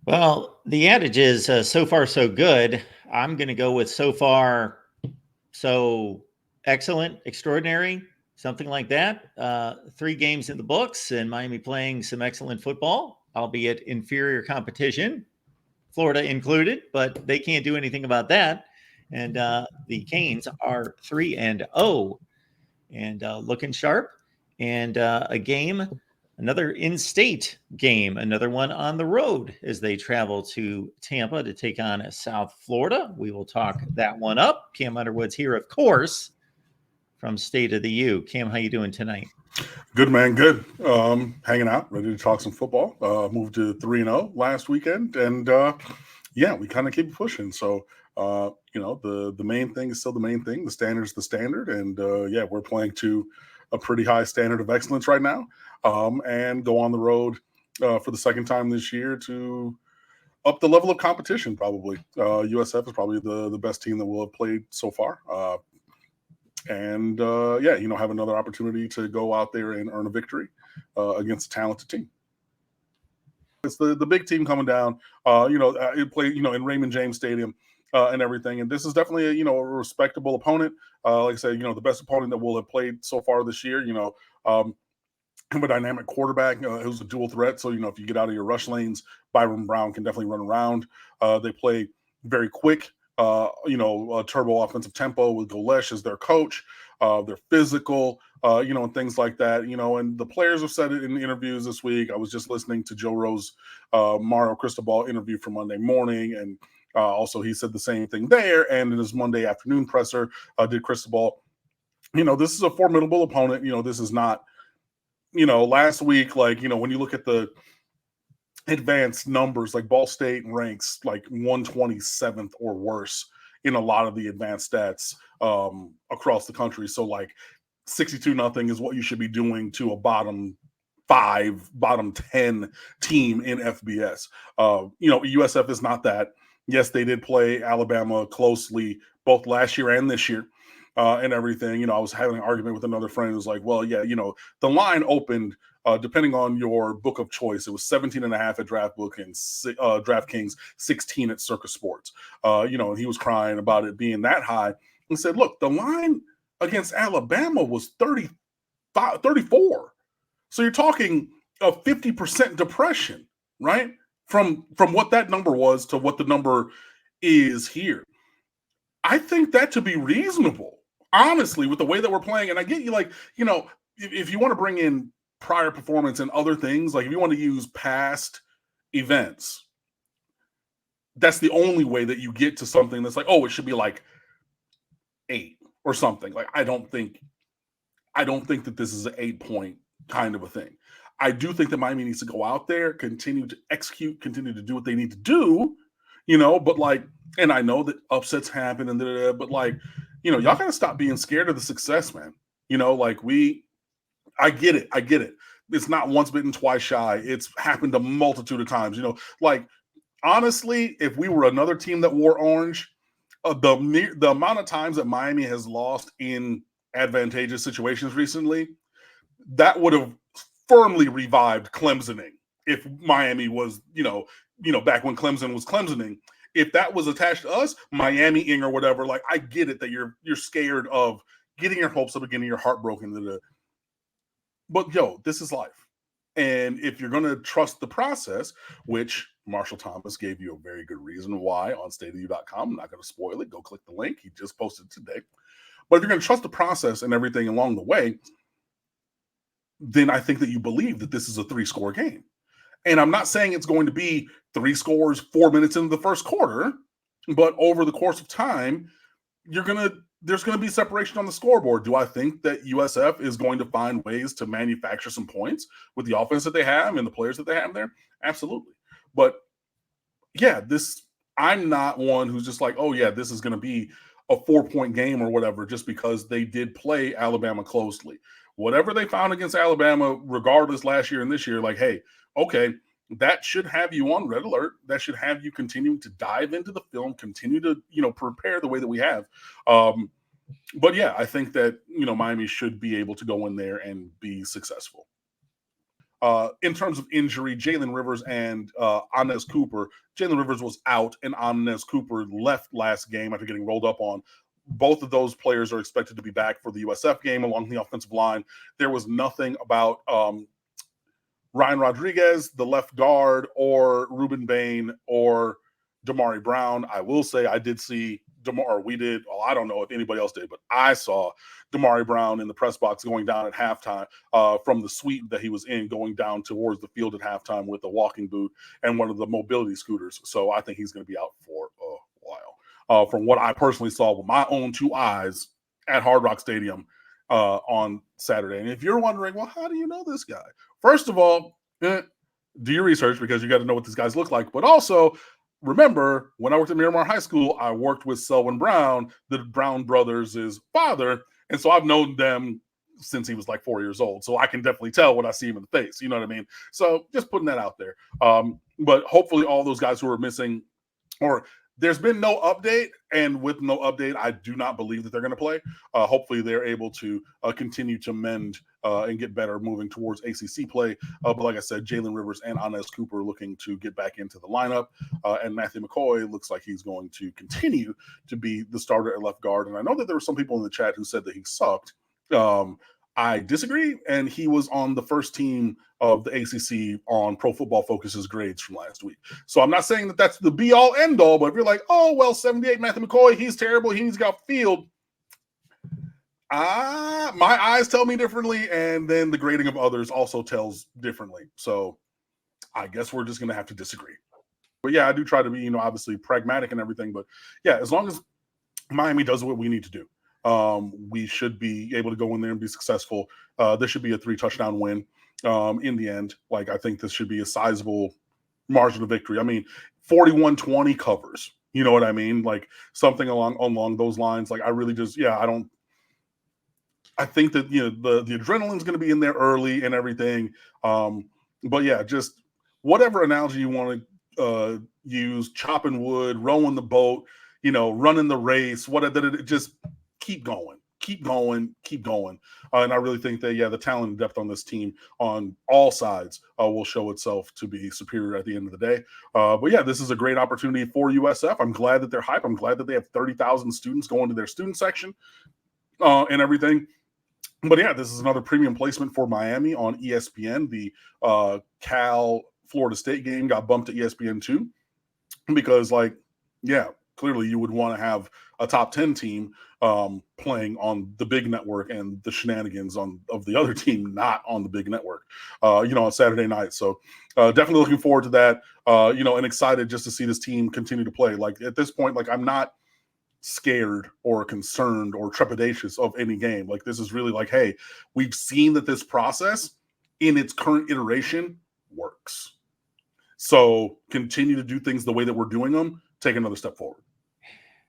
Well, the adage is so far so good. I'm going to go with so far so excellent, extraordinary, something like that. 3 games in the books, and Miami playing some excellent football, albeit inferior competition, Florida included, but they can't do anything about that. And the Canes are 3-0 and looking sharp. And a game, another in-state game, another one on the road as they travel to Tampa to take on South Florida. We will talk that one up. Cam Underwood's here, of course, from State of the U. Cam, how you doing tonight? Good, man. Good. Hanging out, ready to talk some football. Moved to 3-0 last weekend, and yeah, we kind of keep pushing. So the main thing is still the main thing. The standard's the standard, and yeah, we're playing to a pretty high standard of excellence right now, and go on the road for the second time this year to up the level of competition. Probably USF is probably the best team that we'll have played so far. And yeah, have another opportunity to go out there and earn a victory against a talented team. It's the big team coming down. It played in Raymond James Stadium and everything. And this is definitely a respectable opponent. Like I said, the best opponent that we'll have played so far this year. Have a dynamic quarterback who's a dual threat. So if you get out of your rush lanes, Byron Brown can definitely run around. They play very quick. A turbo offensive tempo with Golesh as their coach. They're physical, and things like that. And the players have said it in interviews this week. I was just listening to Joe Rose, Mario Cristobal interview from Monday morning, and also he said the same thing there. And in his Monday afternoon presser, did Cristobal. This is a formidable opponent. This is not, last week, when you look at the advanced numbers, like Ball State ranks like 127th or worse in a lot of the advanced stats across the country. So like 62-0 is what you should be doing to a bottom 5, bottom 10 team in FBS. USF is not that. Yes, they did play Alabama closely both last year and this year. And everything, I was having an argument with another friend who was like, well, yeah, the line opened, depending on your book of choice, it was 17.5 at DraftKings, 16 at Circus Sports. And he was crying about it being that high and said, look, the line against Alabama was 34. So you're talking a 50% depression, right? From what that number was to what the number is here. I think that to be reasonable, honestly, with the way that we're playing. And I get you, if you want to bring in prior performance and other things, like if you want to use past events, that's the only way that you get to something that's like, oh, it should be like 8 or something. Like, I don't think that this is an 8-point kind of a thing. I do think that Miami needs to go out there, continue to execute, continue to do what they need to do, but like, and I know that upsets happen and but like, y'all gotta stop being scared of the success, man. I get it. It's not once bitten, twice shy. It's happened a multitude of times. Honestly, if we were another team that wore orange, the amount of times that Miami has lost in advantageous situations recently, that would have firmly revived Clemsoning if Miami was, back when Clemson was Clemsoning. If that was attached to us, Miami-ing or whatever, like, I get it that you're scared of getting your hopes up and getting your heart broken. But, this is life. And if you're going to trust the process, which Marshall Thomas gave you a very good reason why on stateofu.com, I'm not going to spoil it. Go click the link. He just posted it today. But if you're going to trust the process and everything along the way, then I think that you believe that this is a 3-score game. And I'm not saying it's going to be 3 scores 4 minutes into the first quarter, but over the course of time, there's going to be separation on the scoreboard. Do I think that USF is going to find ways to manufacture some points with the offense that they have and the players that they have there? Absolutely. But yeah, I'm not one who's just like, oh yeah, this is going to be a 4-point game or whatever, just because they did play Alabama closely. Whatever they found against Alabama, regardless last year and this year, like, hey, okay, that should have you on red alert. That should have you continuing to dive into the film, continue to, prepare the way that we have. But yeah, I think that, Miami should be able to go in there and be successful. in terms of injury, Jalen Rivers and Anez Cooper. Jalen Rivers was out, and Anez Cooper left last game after getting rolled up on. Both of those players are expected to be back for the USF game along the offensive line. There was nothing about Ryan Rodriguez, the left guard, or Ruben Bain or Damari Brown. I will say I did see we did. Well, I don't know if anybody else did, but I saw Damari Brown in the press box going down at halftime from the suite that he was in, going down towards the field at halftime with a walking boot and one of the mobility scooters. So I think he's going to be out for a while. From what I personally saw with my own two eyes at Hard Rock Stadium on Saturday. And if you're wondering, well, how do you know this guy? First of all, do your research, because you got to know what these guys look like. But also, remember, when I worked at Miramar High School, I worked with Selwyn Brown, the Brown brothers' father. And so I've known them since he was like 4 years old. So I can definitely tell when I see him in the face. You know what I mean? So just putting that out there. But hopefully all those guys who are missing, or there's been no update, and with no update, I do not believe that they're going to play. Hopefully they're able to continue to mend and get better moving towards ACC play. But like I said, Jalen Rivers and Anez Cooper looking to get back into the lineup. And Matthew McCoy looks like he's going to continue to be the starter at left guard. And I know that there were some people in the chat who said that he sucked. I disagree, and he was on the first team of the ACC on Pro Football Focus's grades from last week. So I'm not saying that that's the be-all, end-all, but if you're like, oh, well, 78 Matthew McCoy, he's terrible, he needs to get off the field, my eyes tell me differently, and then the grading of others also tells differently. So I guess we're just going to have to disagree. But yeah, I do try to be, obviously pragmatic and everything, but yeah, as long as Miami does what we need to do, we should be able to go in there and be successful. This should be a 3-touchdown win in the end. Like, I think this should be a sizable margin of victory. I mean, 41-20 covers. You know what I mean? Like something along those lines. Like, I really just, I think that, the adrenaline's going to be in there early and everything. But yeah, just whatever analogy you want to use, chopping wood, rowing the boat, running the race, just keep going. And I really think that, the talent and depth on this team on all sides will show itself to be superior at the end of the day. But yeah, this is a great opportunity for USF. I'm glad that they're hype. I'm glad that they have 30,000 students going to their student section and everything. But yeah, this is another premium placement for Miami on ESPN. The Cal Florida State game got bumped to ESPN2 because, clearly you would want to have a top 10 team playing on the big network and the shenanigans of the other team not on the big network, on Saturday night. So definitely looking forward to that, and excited just to see this team continue to play. Like, at this point, I'm not scared or concerned or trepidatious of any game. Like, this is really like, hey, we've seen that this process in its current iteration works. So continue to do things the way that we're doing them, take another step forward.